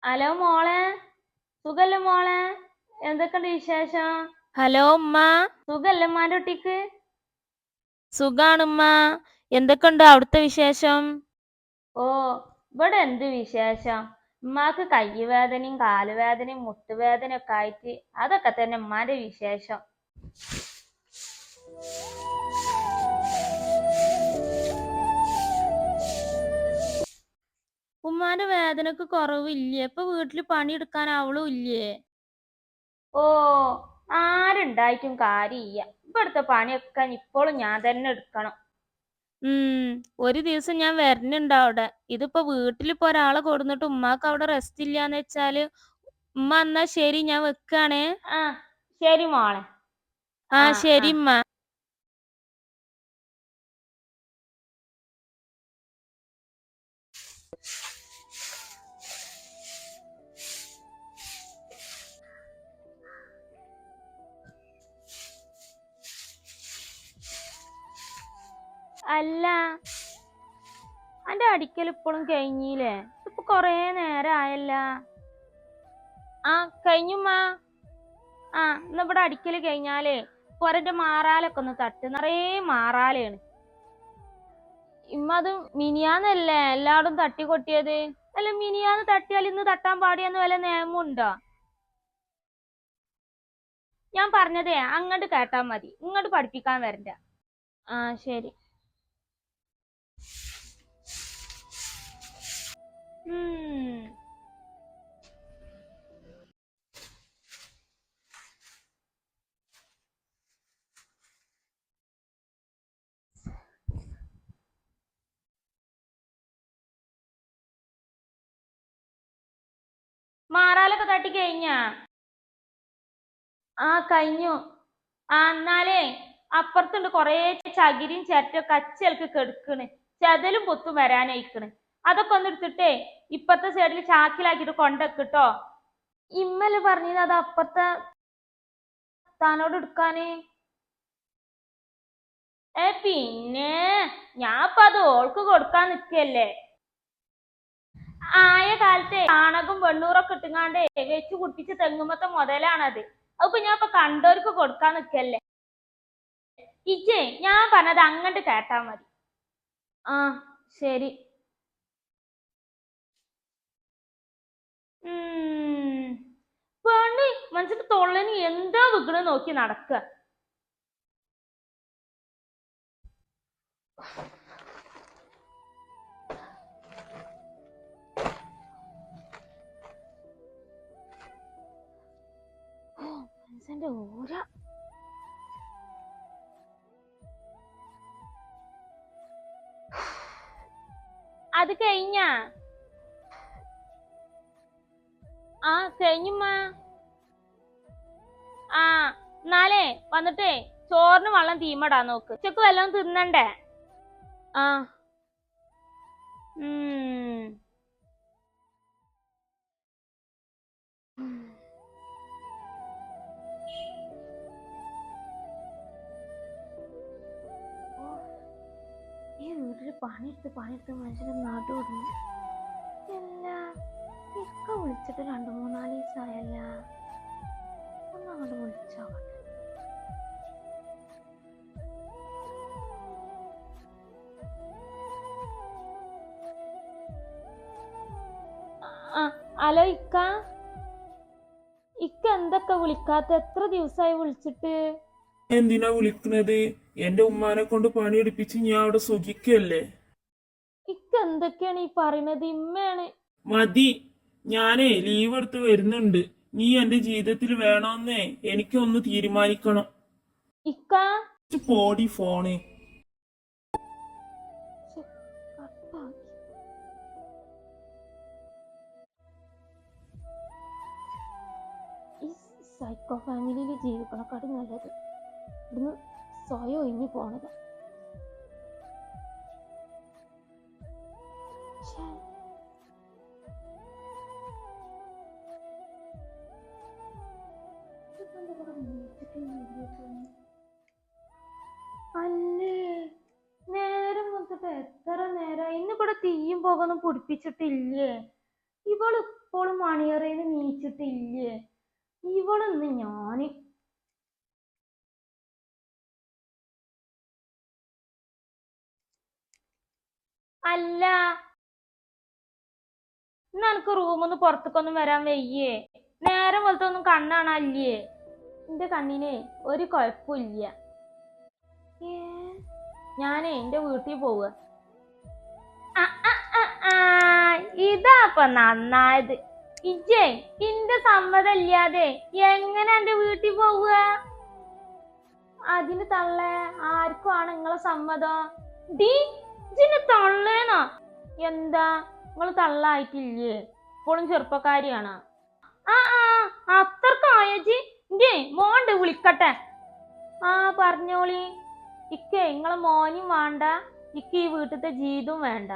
Hello മോളെ, സുഖല്ലേ മോളെ? എന്തൊക്കെയുണ്ട് വിശേഷം? ഹലോ ഉമ്മ. സുഖല്ലേ ഉമ്മാന്റെ കുട്ടിക്ക്? സുഖാണുമ്മ. എന്തൊക്കെയുണ്ട് അവിടുത്തെ വിശേഷം? ഓ, ഇവിടെ എന്ത് വിശേഷം? ഉമ്മാക്ക് കൈവേദനയും കാലുവേദനയും മുട്ടുവേദനയും ഒക്കെ ആയിട്ട് അതൊക്കെ തന്നെ ഉമ്മാന്റെ വിശേഷം. ഉമ്മാന്റെ വേദനക്ക് കുറവില്ലേ? ഇപ്പൊ വീട്ടില് പണിയെടുക്കാൻ അവളും ഇല്ലേ? ഓ, ആരുണ്ടായിട്ടും കാര്യമില്ല. ഇവിടുത്തെ പണിയൊക്കെ ഇപ്പോഴും ഞാൻ തന്നെ എടുക്കണം. ഒരു ദിവസം ഞാൻ വരണുണ്ട് അവിടെ. ഇതിപ്പോ വീട്ടിലിപ്പോ ഒരാളെ കൊടുന്നിട്ട് ഉമ്മാക്ക് അവിടെ റെസ്റ്റ് ഇല്ലാന്ന് വെച്ചാല് ഉമ്മ എന്നാ ശരി, ഞാൻ വെക്കാണേ. ആ, ശരി മോളെ. ശരി ഉമ്മ. അല്ല, അന്റെ അടിക്കൽ ഇപ്പോഴും കഴിഞ്ഞില്ലേ? ഇപ്പൊ കൊറേ നേരമായല്ല. കഴിഞ്ഞുമ്മ. ഇന്ന് ഇവിടെ അടിക്കല് കഴിഞ്ഞാലേ പൊരന്റെ മാറാലൊക്കെ ഒന്ന് തട്ട്, നിറയെ മാറാലയാണ്. ഇമ്മ അത് മിനിയാന്നല്ലേ എല്ലാടും തട്ടി കൊട്ടിയത്? അല്ല, മിനിയാന്ന് തട്ടിയാൽ ഇന്ന് തട്ടാൻ പാടിയെന്ന് വല്ല നിയമമുണ്ടോ? ഞാൻ പറഞ്ഞതേ അങ്ങോട്ട് കേട്ടാ മതി, ഇങ്ങോട്ട് പഠിപ്പിക്കാൻ വരണ്ട. ശരി. മാറാലൊക്കെ തട്ടി കഴിഞ്ഞാ? കഴിഞ്ഞു. എന്നാലേ അപ്പുറത്തുണ്ട് കൊറേ ചകിരിയും ചിരട്ടയൊക്കെ അച്ചലക്ക് കെടുക്കണ്. ചെതലും പൊത്തും വരാനായിക്കണ്. അതൊക്കെ ഒന്ന് എടുത്തിട്ടേ ഇപ്പത്തെ സൈഡിൽ ചാക്കിലാക്കിട്ട് കൊണ്ടക്കിട്ടോ. ഇമ്മല് പറഞ്ഞത് അത് അപ്പുറത്തെ താനോട് എടുക്കാന്. പിന്നെ ഞാൻ ഇപ്പൊ അത് ഓൾക്ക് കൊടുക്കാൻ നിക്കല്ലേ. ആയ കാലത്തെ ചാണകം വെണ്ണൂറൊക്കെ ഇട്ടുങ്ങാണ്ടേ വെച്ച് കുട്ടിച്ച് തെങ്ങുമ്പത്തെ മുതലാണത്. അതിപ്പോ ഞാൻ ഇപ്പൊ കണ്ടോർക്ക് കൊടുക്കാൻ നിക്കല്ലേ. ഇജ്ജേ ഞാൻ പറഞ്ഞത് അങ്ങോട്ട് കേട്ടാ മതി. ശരി. പെണ്ണ് മനസ്സിന്റെ തൊള്ളന് എന്താ വിക്കണ നോക്കി നടക്കുക. മനസ്സിന്റെ ഊര. അത് കഴിഞ്ഞാ? കഴിഞ്ഞുമ്മ. എന്നാലേ വന്നിട്ടേ ചോറിന് വെള്ളം തീമടാൻ നോക്ക്. ഉച്ചക്ക് വല്ലതും തിന്നണ്ടേ? ഈ വീട്ടില് പണിയെടുത്ത് മനുഷ്യനെ നടുവിടുന്നു. എല്ലാ ഇക്ക വിളിച്ചിട്ട് 2-3 ദിവസമായല്ല. ഒന്ന് അങ്ങോട്ട് വിളിച്ചോട്ടെ. ഹലോ ഇക്ക. എന്തൊക്കെ വിളിക്കാത്ത? എത്ര ദിവസമായി വിളിച്ചിട്ട്? എന്തിനാ വിളിക്കുന്നത്? എന്റെ ഉമ്മാനെ കൊണ്ട് പണിയെടുപ്പിച്ച് ഞാൻ അവിടെ സുഖിക്കല്ലേ. എന്തൊക്കെയാണ് ഈ പറയുന്നത്? ഇമ്മയാണ്. മതി, ഞാനേ ലീവ് എടുത്ത് വരുന്നുണ്ട്. നീ എന്റെ ജീവിതത്തിൽ വേണമെന്നേ എനിക്കൊന്ന് തീരുമാനിക്കണം. പോടി ഫോണ്. ഈ സൈക്കോ ഫാമിലിയിൽ ജീവിക്കണക്കാട് നല്ലത് ഇവിടുന്ന് സ്വയം ഒഴിഞ്ഞു പോണത്. അല്ലേ, നേരം വന്നിട്ട് എത്ര നേരം? ഇന്നിവിടെ തീയും പോകൊന്നും പിടിപ്പിച്ചിട്ടില്ലേ? ഇവള് ഇപ്പോഴും മണിയറേന്ന് നീച്ചിട്ടില്ലേ? ഇവളൊന്ന് ഞാന് അല്ല, ഇന്ന് എനക്ക് റൂമൊന്ന് പുറത്തേക്കൊന്നും വരാൻ വയ്യേ? നേരം പോലത്തെ ഒന്നും കണ്ണാണല്ലേ? എന്റെ കണ്ണിനെ ഒരു കുഴപ്പമില്ല. ഏ, ഞാനേ എന്റെ വീട്ടിൽ പോവുക. ആ, ആ, ആ, ആ, ഇതാപ്പൊ നന്നായത്. ഇജ്ജേ ഇന്റെ സമ്മതം ഇല്ലാതെ എങ്ങനെ എന്റെ വീട്ടിൽ പോവുക? അതിന് തള്ളേ, ആർക്കും ആണ് നിങ്ങളെ സമ്മതം? ഡീ, ഇജിന് തള്ളേന്നാ? എന്താ നിങ്ങള് തള്ളായിട്ടില്ലേ? ഇപ്പോഴും ചെറുപ്പക്കാരിയാണ്. ആ ആ, അത്രക്കായജി. ഇന്റെ മോണ്ട് വിളിക്കട്ടെ. ആ, പറഞ്ഞോളി. ഇക്കേ നിങ്ങളെ മോനും വേണ്ട, ഇക്ക ഈ വീട്ടിലത്തെ ജീവിതവും വേണ്ട.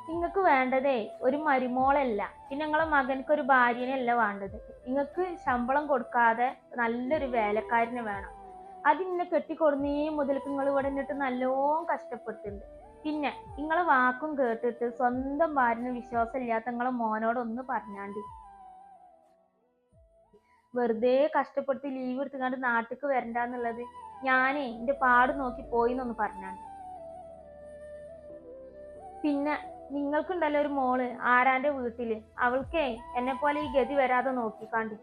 നിങ്ങക്ക് വേണ്ടതേ ഒരു മരുമോളല്ല, പിന്നെ നിങ്ങളെ മകൻക്ക് ഒരു ഭാര്യനല്ല വേണ്ടത്. നിങ്ങക്ക് ശമ്പളം കൊടുക്കാതെ നല്ലൊരു വേലക്കാരനെ വേണം. അത് ഇന്നെ കെട്ടിക്കൊടുന്നേ മുതൽക്ക് നിങ്ങൾ ഇവിടെ നിന്നിട്ട് നല്ലോണം കഷ്ടപ്പെട്ടിട്ടുണ്ട്. പിന്നെ നിങ്ങളെ വാക്കും കേട്ടിട്ട് സ്വന്തം ഭാര്യന് വിശ്വാസം ഇല്ലാത്ത നിങ്ങളെ മോനോടൊന്ന് പറഞ്ഞാണ്ടി. വെറുതെ കഷ്ടപ്പെട്ട് ലീവ് എടുത്തുകൊണ്ട് നാട്ടിക്ക് വരണ്ടെന്നുള്ളത്. ഞാനേ എന്റെ പാട് നോക്കി പോയിന്നൊന്ന് പറഞ്ഞാണ്ടി. പിന്നെ നിങ്ങൾക്കുണ്ടല്ലോ ഒരു മോള് ആരാന്റെ വീട്ടില്, അവൾക്കേ എന്നെ പോലെ ഈ ഗതി വരാതെ നോക്കിക്കാണ്ടി.